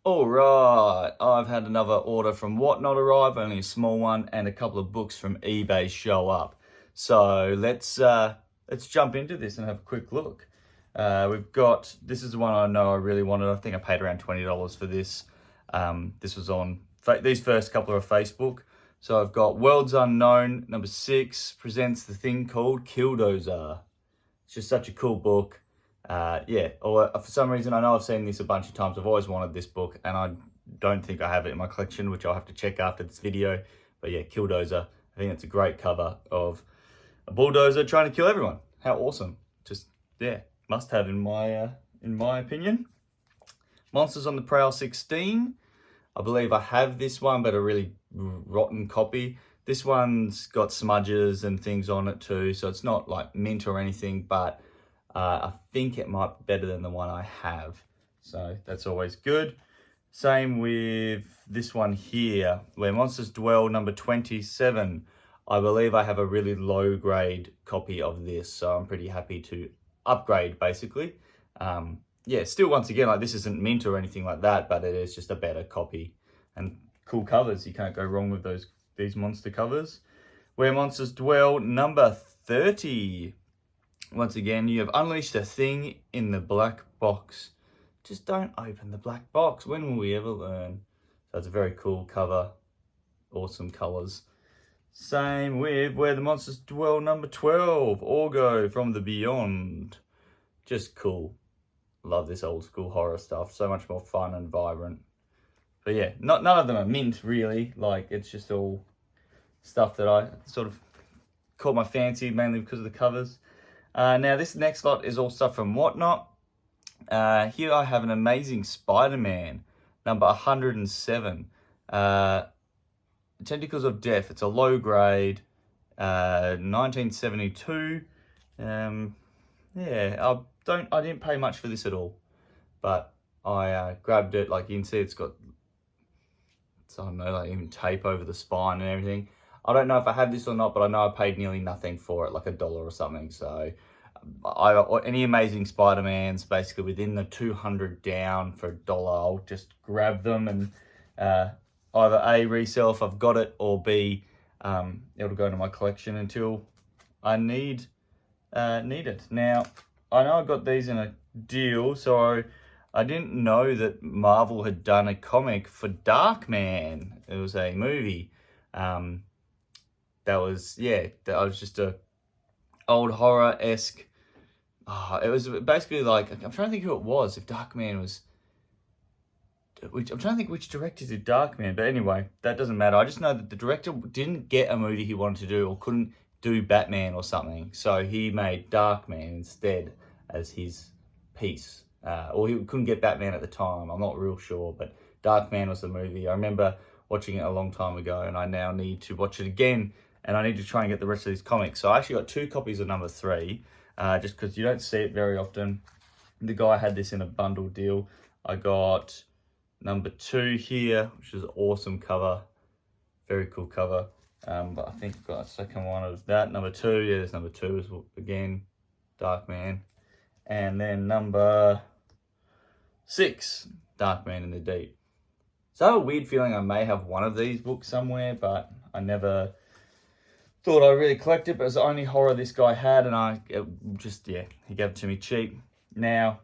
All right, I've had another order from WhatNot arrive, only a small one, and a couple of books from eBay show up. So let's jump into this and have a quick look. We've got, this is the one I know I really wanted. I think I paid around $20 for this. This was on these first couple are Facebook. So I've got Worlds Unknown, number 6, presents the thing called Killdozer. It's just such a cool book. Yeah, or for some reason, I know I've seen this a bunch of times. I've always wanted this book, and I don't think I have it in my collection, which I'll have to check after this video. But yeah, Killdozer. I think it's a great cover of a bulldozer trying to kill everyone. How awesome! Just yeah, must have in my opinion. Monsters on the Prowl 16. I believe I have this one, but a really rotten copy. This one's got smudges and things on it too, so it's not like mint or anything, but I think it might be better than the one I have. So that's always good. Same with this one here, Where Monsters Dwell, number 27. I believe I have a really low grade copy of this, so I'm pretty happy to upgrade basically. Yeah, still once again, like this isn't mint or anything like that, but it is just a better copy. And cool covers, you can't go wrong with these monster covers. Where Monsters Dwell, number 30. Once again, you have unleashed a thing in the black box. Just don't open the black box. When will we ever learn? So it's a very cool cover. Awesome colours. Same with Where the Monsters Dwell, number 12. Orgo from the Beyond. Just cool. Love this old school horror stuff. So much more fun and vibrant. But yeah, none of them are mint really. Like, it's just all stuff that I sort of caught my fancy, mainly because of the covers. Now this next lot is all stuff from WhatNot. Here I have an amazing Spider-Man, number 107. Tentacles of Death. It's a low grade, 1972. Yeah, I didn't pay much for this at all, but I grabbed it. Like you can see, it's got, I don't know, like even tape over the spine and everything. I don't know if I have this or not, but I know I paid nearly nothing for it, like $1 or something. So any Amazing Spider-Mans, basically within the 200 down for $1, I'll just grab them and either A, resell if I've got it, or B, it'll go into my collection until I need it. Now, I know I got these in a deal, so I didn't know that Marvel had done a comic for Darkman. It was a movie. That was just a old horror-esque. It was basically like, I'm trying to think who it was. If Darkman was, I'm trying to think which director did Darkman. But anyway, that doesn't matter. I just know that the director didn't get a movie he wanted to do, or couldn't do Batman or something. So he made Darkman instead as his piece. Or he couldn't get Batman at the time. I'm not real sure, but Darkman was the movie. I remember watching it a long time ago, and I now need to watch it again. And I need to try and get the rest of these comics. So I actually got 2 copies of number 3, just because you don't see it very often. The guy had this in a bundle deal. I got number 2 here, which is an awesome cover. Very cool cover. But I think I've got a second one of that. Number 2, yeah, there's number 2 is again, Darkman. And then number 6, Darkman in the Deep. So I have a weird feeling I may have one of these books somewhere, but I never thought I really collected, but it was the only horror this guy had, and he gave it to me cheap. Now,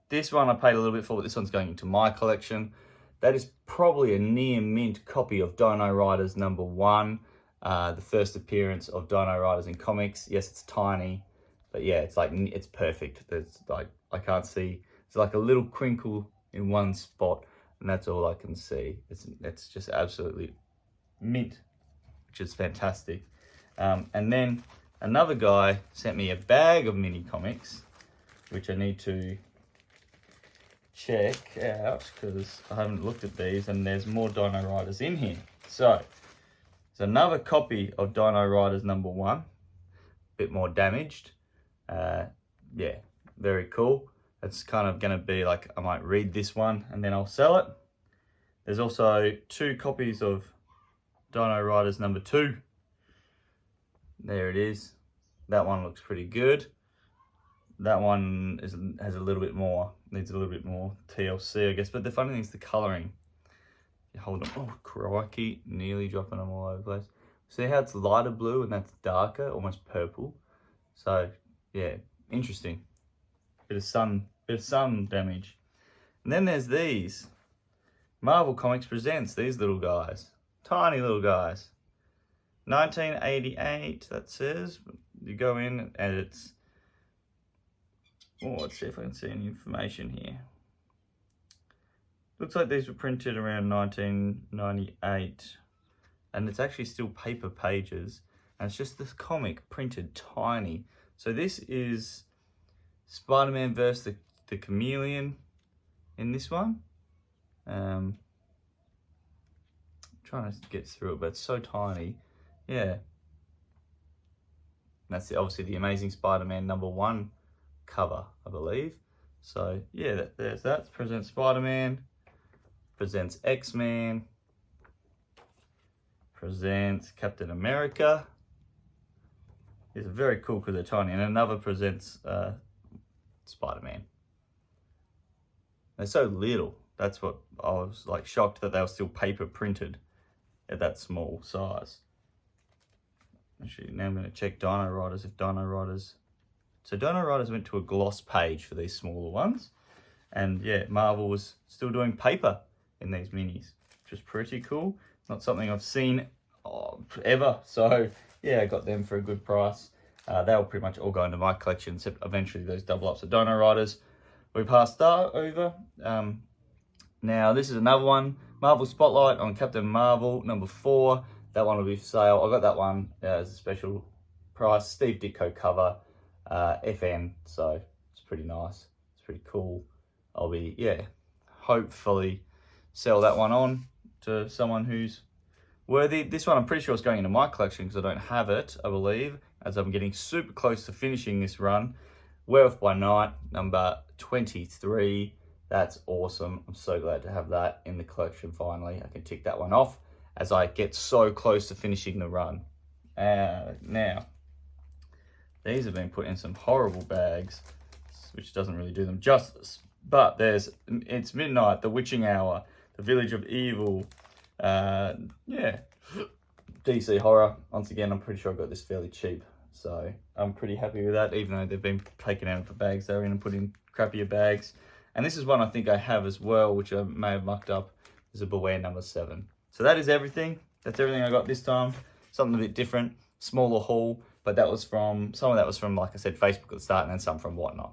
this one I paid a little bit for, but this one's going into my collection. That is probably a near mint copy of Dino Riders number 1, the first appearance of Dino Riders in comics. Yes, it's tiny, but yeah, it's perfect. There's like, I can't see, it's like a little crinkle in one spot, and that's all I can see. It's just absolutely mint, which is fantastic. And then another guy sent me a bag of mini comics, which I need to check out because I haven't looked at these, and there's more Dino Riders in here. So there's another copy of Dino Riders number 1, a bit more damaged. Yeah, very cool. It's kind of going to be like, I might read this one and then I'll sell it. There's also 2 copies of Dino Riders number 2. There it is. That one looks pretty good. That one has a little bit more needs a little bit more TLC, I guess. But the funny thing is the colouring. You hold them, oh crikey, nearly dropping them all over the place. See how it's lighter blue and that's darker, almost purple. So yeah, interesting. Bit of sun damage. And then there's these. Marvel Comics presents these little guys. Tiny little guys. 1988, that says. You go in and it's... Oh, let's see if I can see any information here. Looks like these were printed around 1998. And it's actually still paper pages. And it's just this comic printed tiny. So this is Spider-Man versus the Chameleon in this one. Trying to get through it, but it's so tiny. Yeah. And that's obviously the Amazing Spider-Man #1 cover, I believe. So yeah, there's that. Presents Spider-Man, presents X-Men, presents Captain America. These are very cool because they're tiny. And another presents Spider-Man. They're so little. That's what I was like shocked that they were still paper printed at that small size. Actually, now I'm going to check Dino Riders if Dino Riders. So Dino Riders went to a gloss page for these smaller ones. And yeah, Marvel was still doing paper in these minis, which is pretty cool. Not something I've seen ever. So yeah, I got them for a good price. They will pretty much all go into my collection, except eventually those double ups of Dino Riders we passed over. Now this is another one, Marvel Spotlight on Captain Marvel #4. That one will be for sale. I got that one as a special price. Steve Ditko cover, FN. So it's pretty nice. It's pretty cool. I'll be, yeah, hopefully sell that one on to someone who's worthy. This one I'm pretty sure is going into my collection because I don't have it, I believe, as I'm getting super close to finishing this run. Werewolf by Night, number 23. That's awesome. I'm so glad to have that in the collection finally. I can tick that one off as I get so close to finishing the run. Now, these have been put in some horrible bags, which doesn't really do them justice. But it's midnight, the witching hour, the village of evil. Yeah, DC horror. Once again, I'm pretty sure I got this fairly cheap. So I'm pretty happy with that, even though they've been taken out of the bags they're in and put in crappier bags. And this is one I think I have as well, which I may have mucked up, is a Beware #7. So that is everything. That's everything I got this time. Something a bit different, smaller haul, but that was some of that was from, like I said, Facebook at the start, and then some from WhatNot.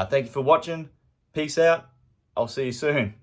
Thank you for watching. Peace out. I'll see you soon.